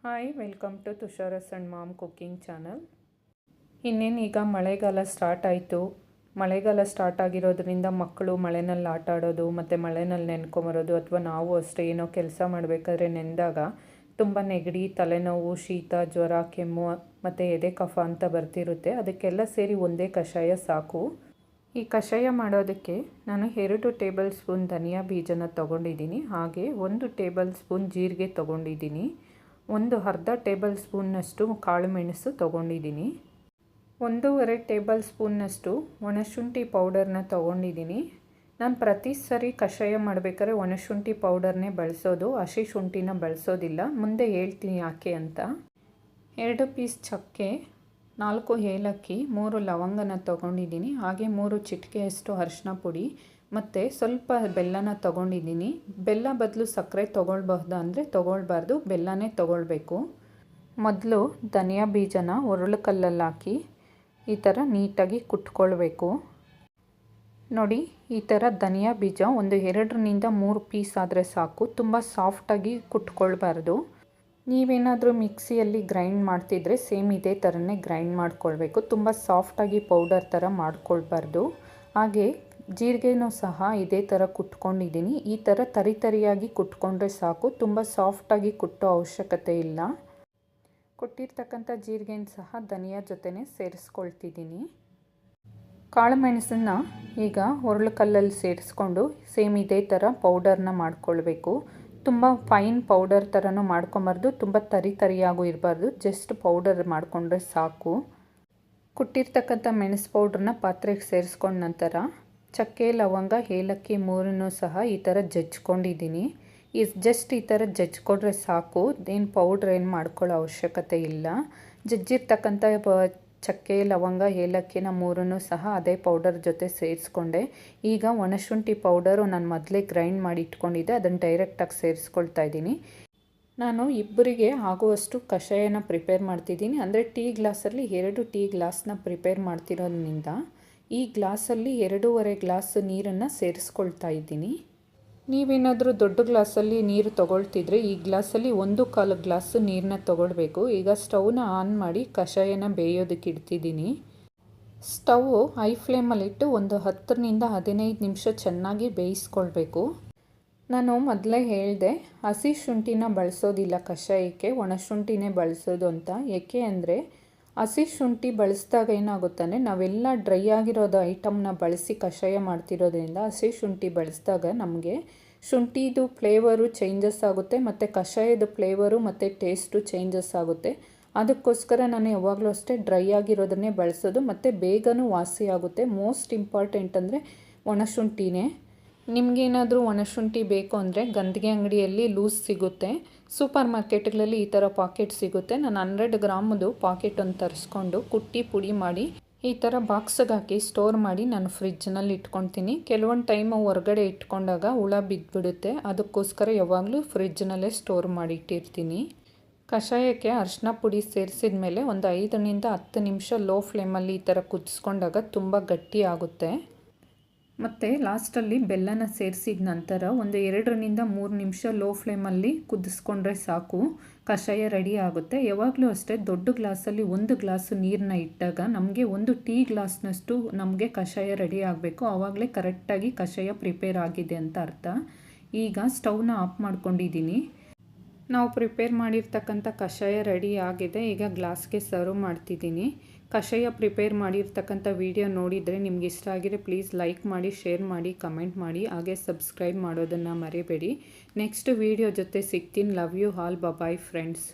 Hi, welcome to Tushar's and mom cooking channel. ಇನ್ನೇನೀಗ ಮಳೆಗಾಲ start ಆಯಿತು. ಮಳೆಗಾಲ ಸ್ಟಾರ್ಟ್ ಆಗಿರೋದ್ರಿಂದ ಮಕ್ಕಳು ಮಳೆನಲ್ಲಿ ಆಟ ಆಡೋದು ಮತ್ತು ಮಳೆನಲ್ಲಿ ನೆನ್ಕೊಂಬರೋದು, ಅಥವಾ ನಾವು ಅಷ್ಟೇ ಏನೋ ಕೆಲಸ ಮಾಡಬೇಕಾದ್ರೆ ನೆಂದಾಗ ತುಂಬ ನೆಗಡಿ, ತಲೆನೋವು, ಶೀತ, ಜ್ವರ, ಕೆಮ್ಮು ಮತ್ತು ಎದೆ ಕಫ ಅಂತ ಬರ್ತಿರುತ್ತೆ. ಅದಕ್ಕೆಲ್ಲ ಸೇರಿ ಒಂದೇ ಕಷಾಯ ಸಾಕು. ಈ ಕಷಾಯ ಮಾಡೋದಕ್ಕೆ ನಾನು 2 ಟೇಬಲ್ ಸ್ಪೂನ್ ಧನಿಯಾ ಬೀಜನ ತೊಗೊಂಡಿದ್ದೀನಿ. ಹಾಗೆ 1 ಟೇಬಲ್ ಸ್ಪೂನ್ ಜೀರಿಗೆ ತೊಗೊಂಡಿದ್ದೀನಿ. ಅರ್ಧ ಟೇಬಲ್ ಸ್ಪೂನ್ನಷ್ಟು ಕಾಳು ಮೆಣಸು ತೊಗೊಂಡಿದ್ದೀನಿ. 1.5 ಟೇಬಲ್ ಸ್ಪೂನ್ನಷ್ಟು ಒಣಶುಂಠಿ ಪೌಡರ್ನ ತೊಗೊಂಡಿದ್ದೀನಿ. ನಾನು ಪ್ರತಿ ಸರಿ ಕಷಾಯ ಮಾಡಬೇಕಾದ್ರೆ ಒಣಶುಂಠಿ ಪೌಡರ್ನೇ ಬಳಸೋದು, ಹಸಿ ಶುಂಠಿನ ಬಳಸೋದಿಲ್ಲ. ಮುಂದೆ ಹೇಳ್ತೀನಿ ಯಾಕೆ ಅಂತ. 2 ಪೀಸ್ ಚಕ್ಕೆ, 4 ಏಲಕ್ಕಿ, 3 ಲವಂಗನ ತೊಗೊಂಡಿದ್ದೀನಿ. ಹಾಗೆ 3 ಚಿಟಿಕೆಯಷ್ಟು ಅರಿಶಿನ ಪುಡಿ ಮತ್ತು ಸ್ವಲ್ಪ ಬೆಲ್ಲನ ತೊಗೊಂಡಿದ್ದೀನಿ. ಬೆಲ್ಲ ಬದಲು ಸಕ್ಕರೆ ತೊಗೊಳ್ಬಹುದಾ ಅಂದರೆ ತೊಗೊಳ್ಬಾರ್ದು, ಬೆಲ್ಲನೇ ತೊಗೊಳ್ಬೇಕು. ಮೊದಲು ಧನಿಯಾ ಬೀಜನ ಒರಳು ಕಲ್ಲಲ್ಲಿ ಹಾಕಿ ಈ ಥರ ನೀಟಾಗಿ ಕುಟ್ಕೊಳ್ಬೇಕು. ನೋಡಿ, ಈ ಥರ ಧನಿಯಾ ಬೀಜ 2-3 ಪೀಸ್ ಆದರೆ ಸಾಕು. ತುಂಬ ಸಾಫ್ಟಾಗಿ ಕುಟ್ಕೊಳ್ಬಾರ್ದು. ನೀವೇನಾದರೂ ಮಿಕ್ಸಿಯಲ್ಲಿ ಗ್ರೈಂಡ್ ಮಾಡ್ತಿದ್ರೆ ಸೇಮ್ ಇದೇ ಥರನೇ ಗ್ರೈಂಡ್ ಮಾಡ್ಕೊಳ್ಬೇಕು. ತುಂಬ ಸಾಫ್ಟಾಗಿ ಪೌಡರ್ ಥರ ಮಾಡ್ಕೊಳ್ಬಾರ್ದು. ಹಾಗೆ ಜೀರಿಗೆನೂ ಸಹ ಇದೇ ಥರ ಕುಟ್ಕೊಂಡಿದ್ದೀನಿ. ಈ ಥರ ತರಿಯಾಗಿ ಕುಟ್ಕೊಂಡ್ರೆ ಸಾಕು, ತುಂಬ ಸಾಫ್ಟಾಗಿ ಕುಟ್ಟೋ ಅವಶ್ಯಕತೆ ಇಲ್ಲ. ಕೊಟ್ಟಿರ್ತಕ್ಕಂಥ ಜೀರಿಗೆನ ಸಹ ಧನಿಯಾ ಜೊತೆನೇ ಸೇರಿಸ್ಕೊಳ್ತಿದ್ದೀನಿ. ಕಾಳು ಮೆಣಸನ್ನು ಈಗ ಒರಳು ಕಲ್ಲಲ್ಲಿ ಸೇರಿಸ್ಕೊಂಡು ಸೇಮ್ ಇದೇ ಥರ ಪೌಡರ್ನ ಮಾಡ್ಕೊಳ್ಬೇಕು. ತುಂಬ ಫೈನ್ ಪೌಡರ್ ಥರನೂ ಮಾಡ್ಕೊಬಾರ್ದು, ತುಂಬ ತರಿಯಾಗೂ ಇರಬಾರ್ದು. ಜಸ್ಟ್ ಪೌಡರ್ ಮಾಡಿಕೊಂಡ್ರೆ ಸಾಕು. ಕುಟ್ಟಿರ್ತಕ್ಕಂಥ ಮೆಣಸು ಪೌಡ್ರನ್ನ ಪಾತ್ರೆಗೆ ಸೇರಿಸ್ಕೊಂಡ ನಂತರ ಚಕ್ಕೆ, ಲವಂಗ, ಏಲಕ್ಕಿ 3 ಸಹ ಈ ಥರ ಜಜ್ಕೊಂಡಿದ್ದೀನಿ. ಜಸ್ಟ್ ಈ ಥರ ಜಜ್ಕೊಂಡ್ರೆ ಸಾಕು, ಏನು ಪೌಡ್ರ್ ಏನು ಮಾಡ್ಕೊಳ್ಳೋ ಅವಶ್ಯಕತೆ ಇಲ್ಲ. ಜಜ್ಜಿರ್ತಕ್ಕಂಥ ಚಕ್ಕೆ, ಲವಂಗ, ಏಲಕ್ಕಿನ 3 ಸಹ ಅದೇ ಪೌಡರ್ ಜೊತೆ ಸೇರಿಸ್ಕೊಂಡೆ. ಈಗ ಒಣಶುಂಠಿ ಪೌಡರು ನಾನು ಮೊದಲೇ ಗ್ರೈಂಡ್ ಮಾಡಿ ಇಟ್ಕೊಂಡಿದ್ದೆ, ಅದನ್ನು ಡೈರೆಕ್ಟಾಗಿ ಸೇರಿಸ್ಕೊಳ್ತಾ ಇದ್ದೀನಿ. ನಾನು ಇಬ್ಬರಿಗೆ ಆಗುವಷ್ಟು ಕಷಾಯನ ಪ್ರಿಪೇರ್ ಮಾಡ್ತಿದ್ದೀನಿ. ಅಂದರೆ ಟೀ ಗ್ಲಾಸಲ್ಲಿ 2 ಟೀ ಗ್ಲಾಸ್ನ ಪ್ರಿಪೇರ್ ಮಾಡ್ತಿರೋದ್ರಿಂದ ಈ ಗ್ಲಾಸಲ್ಲಿ 2.5 ಗ್ಲಾಸ್ ನೀರನ್ನು ಸೇರಿಸ್ಕೊಳ್ತಾ ಇದ್ದೀನಿ. ನೀವೇನಾದರೂ ದೊಡ್ಡ ಗ್ಲಾಸಲ್ಲಿ ನೀರು ತೊಗೊಳ್ತಿದ್ರೆ ಈ ಗ್ಲಾಸಲ್ಲಿ 1/4 ಗ್ಲಾಸ್ ನೀರನ್ನ ತೊಗೊಳ್ಬೇಕು. ಈಗ ಸ್ಟವ್ನ ಆನ್ ಮಾಡಿ ಕಷಾಯನ ಬೇಯೋದಕ್ಕೆ ಇಡ್ತಿದ್ದೀನಿ. ಸ್ಟವ್ ಹೈ ಫ್ಲೇಮಲ್ಲಿಟ್ಟು ಒಂದು 10-15 ನಿಮಿಷ ಚೆನ್ನಾಗಿ ಬೇಯಿಸ್ಕೊಳ್ಬೇಕು. ನಾನು ಮೊದಲೇ ಹೇಳಿದೆ, ಹಸಿ ಶುಂಠಿನ ಬಳಸೋದಿಲ್ಲ ಕಷಾಯಕ್ಕೆ, ಒಣಶುಂಠಿನೇ ಬಳಸೋದು ಅಂತ. ಏಕೆ ಅಂದರೆ ಹಸಿ ಶುಂಠಿ ಬಳಸಿದಾಗ ಏನಾಗುತ್ತಂದರೆ ನಾವೆಲ್ಲ ಡ್ರೈ ಆಗಿರೋದು ಐಟಮ್ನ ಬಳಸಿ ಕಷಾಯ ಮಾಡ್ತಿರೋದ್ರಿಂದ ಹಸಿ ಶುಂಠಿ ಬಳಸಿದಾಗ ನಮಗೆ ಶುಂಠಿದು ಫ್ಲೇವರು ಚೇಂಜಸ್ ಆಗುತ್ತೆ ಮತ್ತು ಕಷಾಯದ ಫ್ಲೇವರು ಮತ್ತು ಟೇಸ್ಟು ಚೇಂಜಸ್ ಆಗುತ್ತೆ. ಅದಕ್ಕೋಸ್ಕರ ನಾನು ಯಾವಾಗಲೂ ಅಷ್ಟೇ ಡ್ರೈ ಆಗಿರೋದನ್ನೇ ಬಳಸೋದು ಮತ್ತು ಬೇಗನೂ ವಾಸಿ ಆಗುತ್ತೆ. ಮೋಸ್ಟ್ ಇಂಪಾರ್ಟೆಂಟ್ ಅಂದರೆ ಒಣಶುಂಠಿನೇ. ನಿಮಗೇನಾದರೂ ಒಣಶುಂಠಿ ಬೇಕು ಅಂದರೆ ಗಂಧಿಗೆ ಅಂಗಡಿಯಲ್ಲಿ ಲೂಸ್ ಸಿಗುತ್ತೆ, ಸೂಪರ್ ಮಾರ್ಕೆಟ್ಗಳಲ್ಲಿ ಈ ಥರ ಪಾಕೆಟ್ ಸಿಗುತ್ತೆ. ನಾನು 100 ಗ್ರಾಮದು ಪಾಕೆಟ್ ಒಂದು ತರಿಸ್ಕೊಂಡು ಕುಟ್ಟಿ ಪುಡಿ ಮಾಡಿ ಈ ಥರ ಬಾಕ್ಸಿಗೆ ಹಾಕಿ ಸ್ಟೋರ್ ಮಾಡಿ ನಾನು ಫ್ರಿಜ್ನಲ್ಲಿ ಇಟ್ಕೊಳ್ತೀನಿ. ಕೆಲವೊಂದು ಟೈಮು ಹೊರಗಡೆ ಇಟ್ಕೊಂಡಾಗ ಹುಳ ಬಿದ್ದುಬಿಡುತ್ತೆ, ಅದಕ್ಕೋಸ್ಕರ ಯಾವಾಗಲೂ ಫ್ರಿಜ್ನಲ್ಲೇ ಸ್ಟೋರ್ ಮಾಡಿ ಇಟ್ಟಿರ್ತೀನಿ. ಕಷಾಯಕ್ಕೆ ಅರಿಶಿನ ಪುಡಿ ಸೇರಿಸಿದ ಮೇಲೆ ಒಂದು 5-10 ನಿಮಿಷ ಲೋ ಫ್ಲೇಮಲ್ಲಿ ಈ ಥರ ಕುದಿಸ್ಕೊಂಡಾಗ ತುಂಬ ಗಟ್ಟಿ ಆಗುತ್ತೆ. ಮತ್ತು ಲಾಸ್ಟಲ್ಲಿ ಬೆಲ್ಲನ ಸೇರಿಸಿದ ನಂತರ ಒಂದು 2-3 ನಿಮಿಷ ಲೋ ಫ್ಲೇಮಲ್ಲಿ ಕುದಿಸ್ಕೊಂಡ್ರೆ ಸಾಕು, ಕಷಾಯ ರೆಡಿ ಆಗುತ್ತೆ. ಯಾವಾಗಲೂ ಅಷ್ಟೇ ದೊಡ್ಡ ಗ್ಲಾಸಲ್ಲಿ 1 ಗ್ಲಾಸ್ ನೀರನ್ನ ಇಟ್ಟಾಗ ನಮಗೆ 1 ಟೀ ಗ್ಲಾಸ್ನಷ್ಟು ನಮಗೆ ಕಷಾಯ ರೆಡಿ ಆಗಬೇಕು. ಆವಾಗಲೇ ಕರೆಕ್ಟಾಗಿ ಕಷಾಯ ಪ್ರಿಪೇರ್ ಆಗಿದೆ ಅಂತ ಅರ್ಥ. ಈಗ ಸ್ಟವ್ನ ಆಫ್ ಮಾಡ್ಕೊಂಡಿದ್ದೀನಿ. ನಾವು ಪ್ರಿಪೇರ್ ಮಾಡಿರ್ತಕ್ಕಂಥ ಕಷಾಯ ರೆಡಿ ಆಗಿದೆ. ಈಗ ಗ್ಲಾಸ್ಗೆ ಸರ್ವ್ ಮಾಡ್ತಿದ್ದೀನಿ. ಕಷಾಯ ಪ್ರಿಪೇರ್ ಮಾಡಿರ್ತಕ್ಕಂಥ ವಿಡಿಯೋ ನೋಡಿದರೆ ನಿಮ್ಗೆ ಇಷ್ಟ ಆಗಿದ್ರೆ ಪ್ಲೀಸ್ ಲೈಕ್ ಮಾಡಿ, ಶೇರ್ ಮಾಡಿ, ಕಮೆಂಟ್ ಮಾಡಿ, ಹಾಗೆ ಸಬ್ಸ್ಕ್ರೈಬ್ ಮಾಡೋದನ್ನು ಮರಿಬೇಡಿ. ನೆಕ್ಸ್ಟ್ ವಿಡಿಯೋ ಜೊತೆ ಸಿಗ್ತೀನಿ. Love you all. Bye friends.